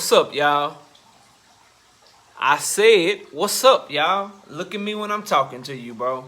What's up, y'all? I said, what's up, y'all? Look at me when I'm talking to you, bro.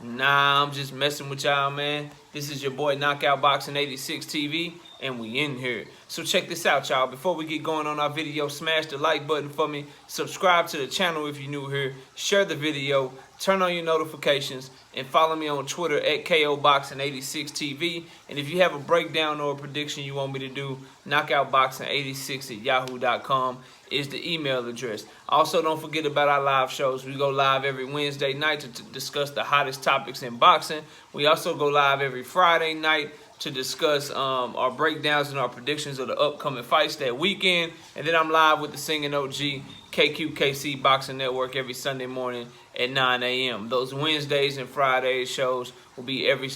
Nah, I'm just messing with y'all, man. This is your boy Knockout Boxing 86 TV, and we in here. So check this out, y'all. Before we get going on our video, smash the like button for me. Subscribe to the channel if you're new here. Share the video. Turn on your notifications. And follow me on Twitter at KOBoxing86TV. And if you have a breakdown or a prediction you want me to do, knockoutboxing86@yahoo.com is the email address. Also, don't forget about our live shows. We go live every Wednesday night to discuss the hottest topics in boxing. We also go live every Friday night to discuss our breakdowns and our predictions of the upcoming fights that weekend. And then I'm live with the singing OG KQKC Boxing Network every Sunday morning at 9 a.m. Those Wednesdays and Fridays shows will be every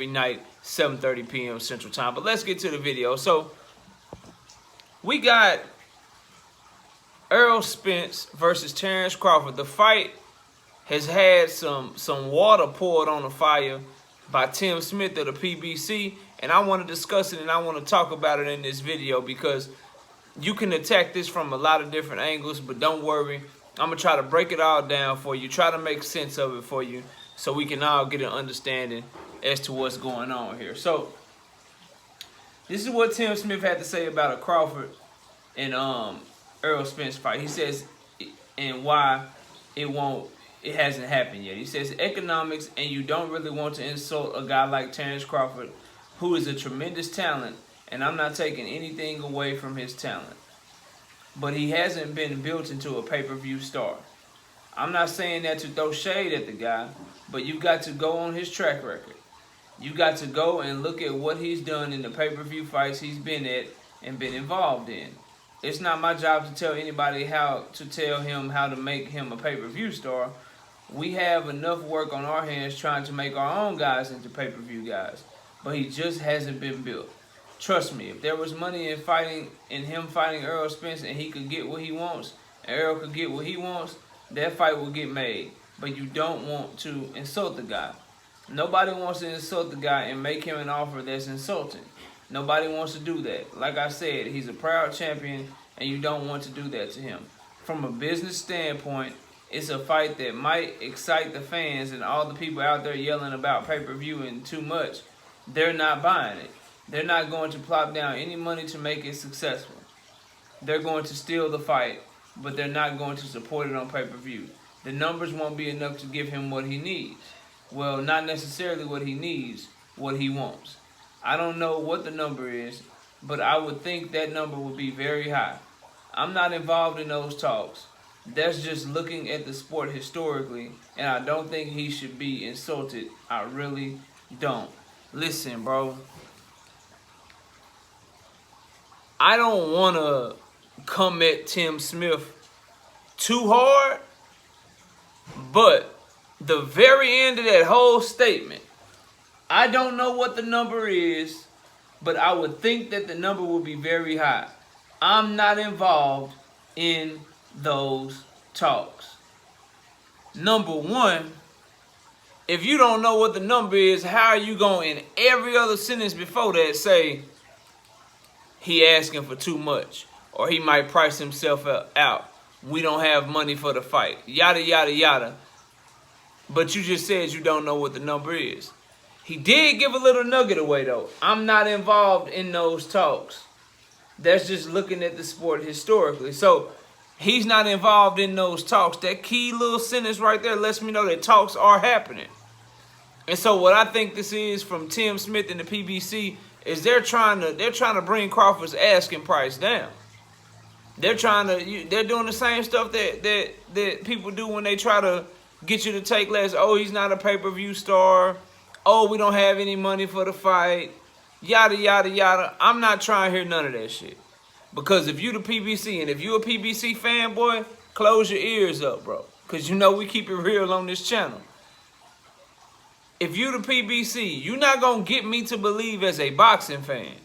night, 7:30 p.m. Central Time. But let's get to the video. So we got Errol Spence versus Terence Crawford. The fight has had some water poured on the fire by Tim Smith of the PBC, and I want to discuss it and I want to talk about it in this video because you can attack this from a lot of different angles, but don't worry. I'm going to try to break it all down for you, try to make sense of it for you so we can all get an understanding as to what's going on here. So this is what Tim Smith had to say about a Crawford and Errol Spence fight. He says, and why it hasn't happened yet. He says, economics, and you don't really want to insult a guy like Terence Crawford, who is a tremendous talent, and I'm not taking anything away from his talent. But he hasn't been built into a pay-per-view star. I'm not saying that to throw shade at the guy, but you've got to go on his track record. You got to go and look at what he's done in the pay-per-view fights he's been at and been involved in. It's not my job to tell anybody how to make him a pay-per-view star. We have enough work on our hands trying to make our own guys into pay-per-view guys. But he just hasn't been built. Trust me, if there was money in him fighting Errol Spence and he could get what he wants, and Errol could get what he wants, that fight will get made. But you don't want to insult the guy. Nobody wants to insult the guy and make him an offer that's insulting. Nobody wants to do that. Like I said, he's a proud champion, and you don't want to do that to him. From a business standpoint, it's a fight that might excite the fans and all the people out there yelling about pay-per-view and too much. They're not buying it. They're not going to plop down any money to make it successful. They're going to steal the fight, but they're not going to support it on pay-per-view. The numbers won't be enough to give him what he needs. Well, not necessarily what he needs, what he wants. I don't know what the number is, but I would think that number would be very high. I'm not involved in those talks. That's just looking at the sport historically, and I don't think he should be insulted. I really don't. Listen, bro. I don't want to come at Tim Smith too hard, but the very end of that whole statement, I don't know what the number is, but I would think that the number will be very high. I'm not involved in those talks. Number one, if you don't know what the number is, how are you going in every other sentence before that say he asking for too much or he might price himself out? We don't have money for the fight. Yada, yada, yada. But you just said you don't know what the number is. He did give a little nugget away, though. I'm not involved in those talks. That's just looking at the sport historically. So he's not involved in those talks. That key little sentence right there lets me know that talks are happening. And so what I think this is from Tim Smith and the PBC is they're trying to bring Crawford's asking price down. They're doing the same stuff that people do when they try to get you to take less. Oh, he's not a pay-per-view star. Oh, we don't have any money for the fight. Yada, yada, yada. I'm not trying to hear none of that shit. Because if you the PBC and if you a PBC fanboy, close your ears up, bro. Because you know we keep it real on this channel. If you the PBC, you're not going to get me to believe as a boxing fan.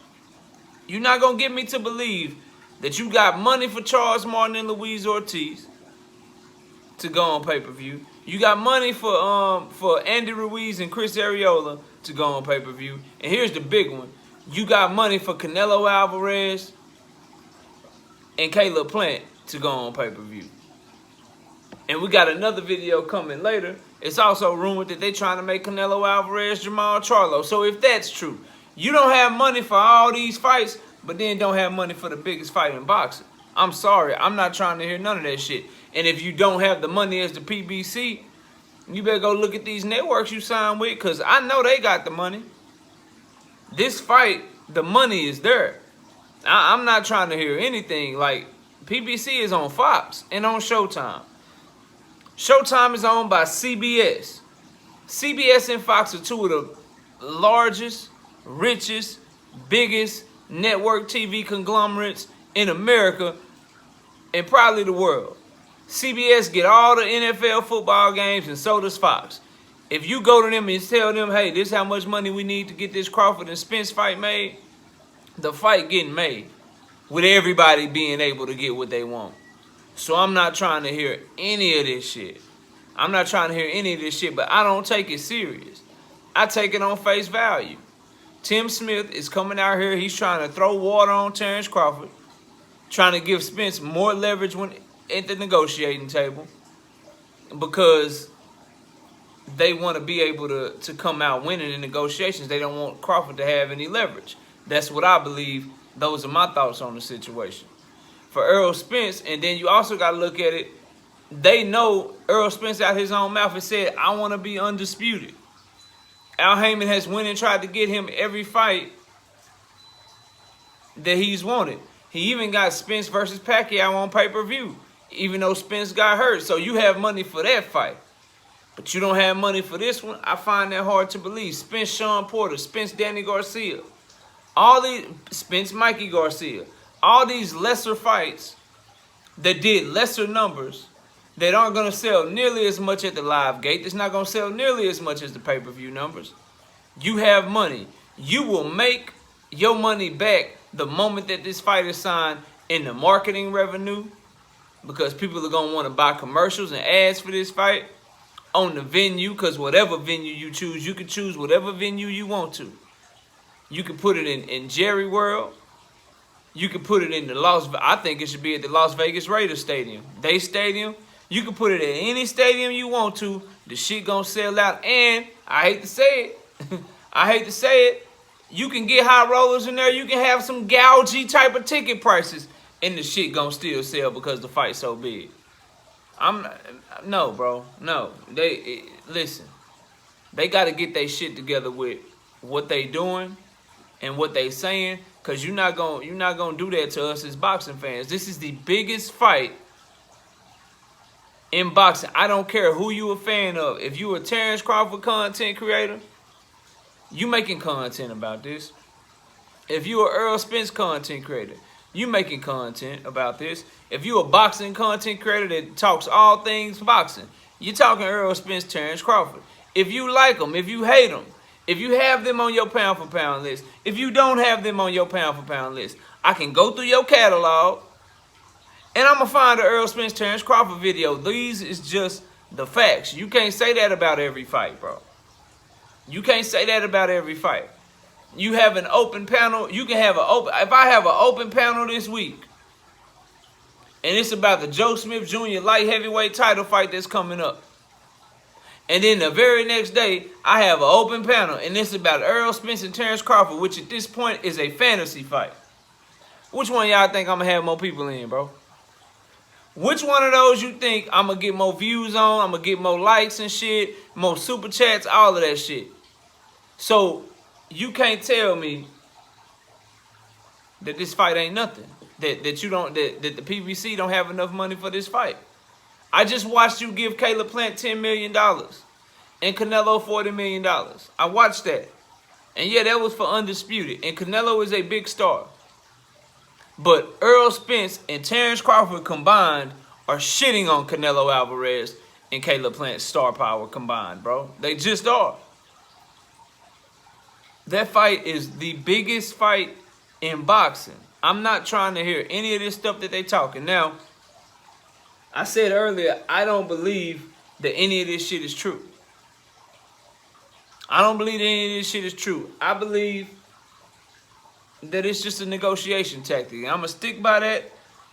You're not going to get me to believe that you got money for Charles Martin and Luis Ortiz to go on pay-per-view. You got money for Andy Ruiz and Chris Arreola to go on pay-per-view. And here's the big one. You got money for Canelo Alvarez and Caleb Plant to go on pay-per-view. And we got another video coming later. It's also rumored that they trying to make Canelo Alvarez Jamal Charlo. So if that's true, you don't have money for all these fights, but then don't have money for the biggest fight in boxing. I'm sorry. I'm not trying to hear none of that shit. And if you don't have the money as the PBC, you better go look at these networks you signed with, because I know they got the money. This fight, the money is there. I'm not trying to hear anything. Like, PBC is on Fox and on Showtime. Showtime is owned by CBS. CBS and Fox are two of the largest, richest, biggest network TV conglomerates in America and probably the world. CBS get all the NFL football games, and so does Fox. If you go to them and tell them, hey, this is how much money we need to get this Crawford and Spence fight made, the fight getting made with everybody being able to get what they want. So I'm not trying to hear any of this shit. I'm not trying to hear any of this shit, but I don't take it serious. I take it on face value. Tim Smith is coming out here. He's trying to throw water on Terence Crawford, trying to give Spence more leverage when at the negotiating table, because they want to be able to come out winning in negotiations. They don't want Crawford to have any leverage. That's what I believe. Those are my thoughts on the situation. For Errol Spence, and then you also got to look at it, they know Errol Spence out his own mouth and said, I want to be undisputed. Al Heyman has went and tried to get him every fight that he's wanted. He even got Spence versus Pacquiao on pay-per-view, even though Spence got hurt. So you have money for that fight, but you don't have money for this one. I find that hard to believe. Spence Sean Porter, Spence Danny Garcia, all these, Spence Mikey Garcia, all these lesser fights that did lesser numbers that aren't going to sell nearly as much at the live gate. It's not going to sell nearly as much as the pay-per-view numbers. You have money. You will make your money back the moment that this fight is signed in the marketing revenue, because people are going to want to buy commercials and ads for this fight on the venue, because whatever venue you choose, you can choose whatever venue you want to. You can put it in Jerry World. You can put it in the I think it should be at the Las Vegas Raiders Stadium. They stadium. You can put it at any stadium you want to. The shit gonna sell out. And I hate to say it. I hate to say it. You can get high rollers in there. You can have some gougy type of ticket prices, and the shit gonna still sell because the fight's so big. No, bro. No. Listen. They got to get their shit together with what they doing and what they saying, because you're not gonna do that to us as boxing fans. This is the biggest fight in boxing. I don't care who you a fan of. If you a Terence Crawford content creator, you making content about this. If you a Errol Spence content creator, you making content about this. If you a boxing content creator that talks all things boxing, you talking Errol Spence, Terence Crawford. If you like them, if you hate them, if you have them on your pound for pound list, if you don't have them on your pound for pound list, I can go through your catalog and I'm going to find an Errol Spence, Terence Crawford video. These is just the facts. You can't say that about every fight, bro. You can't say that about every fight. You have an open panel. You can have an open. If I have an open panel this week, and it's about the Joe Smith Jr. light heavyweight title fight that's coming up, and then the very next day, I have an open panel, and it's about Errol Spence and Terence Crawford, which at this point is a fantasy fight. Which one y'all think I'm going to have more people in, bro? Which one of those you think I'm going to get more views on, I'm going to get more likes and shit, more super chats, all of that shit? So, you can't tell me that this fight ain't nothing. That the PBC don't have enough money for this fight. I just watched you give Caleb Plant $10 million and Canelo $40 million. I watched that. And yeah, that was for Undisputed. And Canelo is a big star. But Errol Spence and Terence Crawford combined are shitting on Canelo Alvarez and Caleb Plant's star power combined, bro. They just are. That fight is the biggest fight in boxing. I'm not trying to hear any of this stuff that they talking. Now, I said earlier, I don't believe that any of this shit is true. I don't believe that any of this shit is true. I believe that it's just a negotiation tactic. I'm going to stick by that.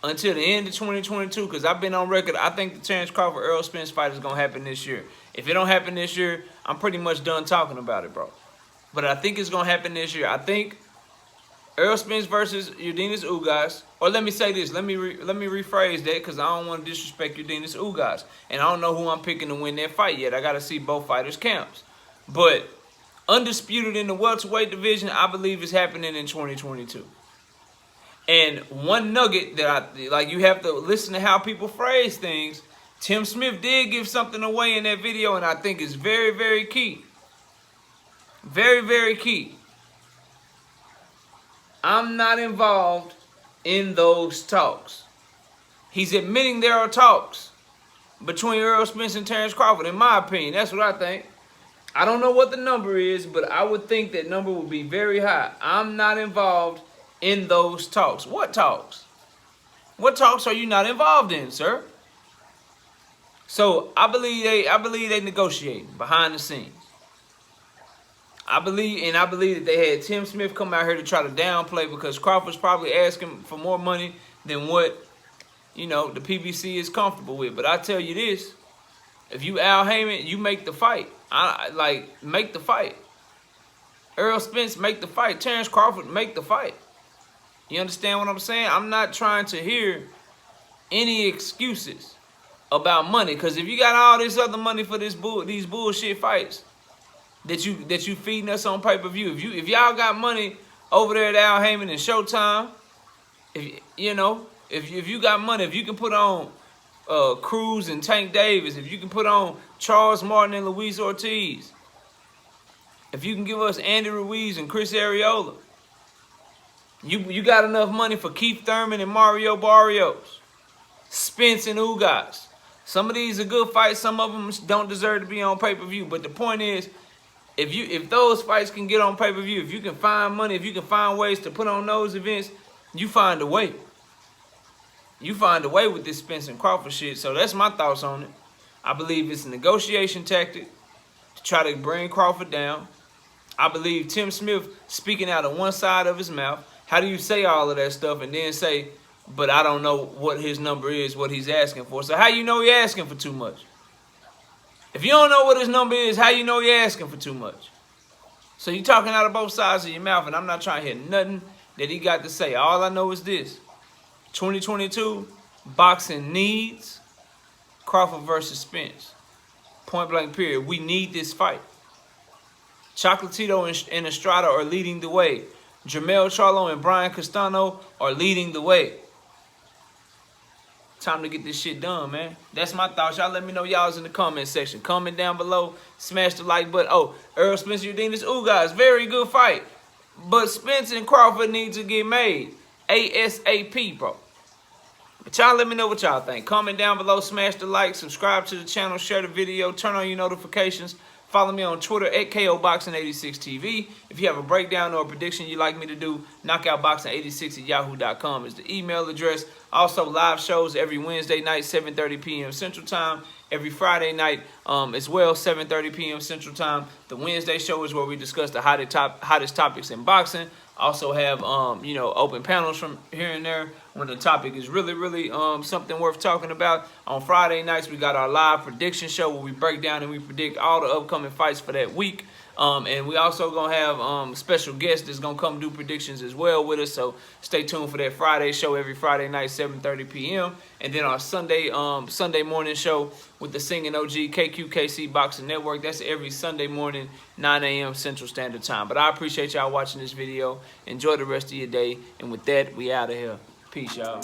until the end of 2022, because I've been on record. I think the Terence Crawford Errol Spence fight is gonna happen this year. If it don't happen this year, I'm pretty much done talking about it, bro. But I think it's gonna happen this year. I think Errol Spence versus Yordenis Ugas, or let me say this, let me rephrase that, because I don't want to disrespect Yordenis Ugas, and I don't know who I'm picking to win that fight yet. I got to see both fighters' camps. But undisputed in the welterweight division, I believe is happening in 2022. And one nugget that you have to listen to how people phrase things. Tim Smith did give something away in that video, and I think it's very, very key. Very, very key. I'm not involved in those talks. He's admitting there are talks between Errol Spence and Terence Crawford, in my opinion. That's what I think. I don't know what the number is, but I would think that number would be very high. I'm not involved in those talks. What talks? What talks are you not involved in, sir? So I believe they negotiating behind the scenes. I believe that they had Tim Smith come out here to try to downplay, because Crawford's probably asking for more money than what, the PBC is comfortable with. But I tell you this, if you Al Heyman, you make the fight. Make the fight. Errol Spence, make the fight. Terence Crawford, make the fight. You understand what I'm saying? I'm not trying to hear any excuses about money, because if you got all this other money for these bullshit fights that you feeding us on pay-per-view, if y'all got money over there at Al Heyman and Showtime, if you got money, if you can put on Cruz and Tank Davis, if you can put on Charles Martin and Luis Ortiz, if you can give us Andy Ruiz and Chris Arreola, you got enough money for Keith Thurman and Mario Barrios, Spence and Ugas. Some of these are good fights. Some of them don't deserve to be on pay-per-view. But the point is, if those fights can get on pay-per-view, if you can find money, if you can find ways to put on those events, you find a way. You find a way with this Spence and Crawford shit. So that's my thoughts on it. I believe it's a negotiation tactic to try to bring Crawford down. I believe Tim Smith speaking out of one side of his mouth. How do you say all of that stuff and then say, but I don't know what his number is, what he's asking for? So how you know he's asking for too much? If you don't know what his number is, how you know you're asking for too much? So you're talking out of both sides of your mouth, and I'm not trying to hear nothing that he got to say. All I know is this. 2022, boxing needs Crawford versus Spence. Point blank period. We need this fight. Chocolatito and Estrada are leading the way. Jermell Charlo and Brian Castano are leading the way. Time to get this shit done, man. That's my thoughts. Y'all let me know y'all's in the comment section. Comment down below. Smash the like button. Oh, Errol Spence Yordenis Ugas. Very good fight. But Spence and Crawford need to get made. ASAP, bro. But y'all let me know what y'all think. Comment down below. Smash the like. Subscribe to the channel. Share the video. Turn on your notifications. Follow me on Twitter at KOBoxing86TV. If you have a breakdown or a prediction you'd like me to do, knockoutboxing86@yahoo.com is the email address. Also, live shows every Wednesday night, 7:30 p.m. Central Time. Every Friday night as well, 7:30 p.m. Central Time. The Wednesday show is where we discuss the hottest topics in boxing. Also have, open panels from here and there when the topic is really something worth talking about. On Friday nights, we got our live prediction show where we break down and we predict all the upcoming fights for that week. And we also going to have special guests that's going to come do predictions as well with us. So stay tuned for that Friday show every Friday night, 7:30 p.m. And then our Sunday morning show with the singing OG KQKC Boxing Network. That's every Sunday morning, 9 a.m. Central Standard Time. But I appreciate y'all watching this video. Enjoy the rest of your day. And with that, we out of here. Peace, y'all.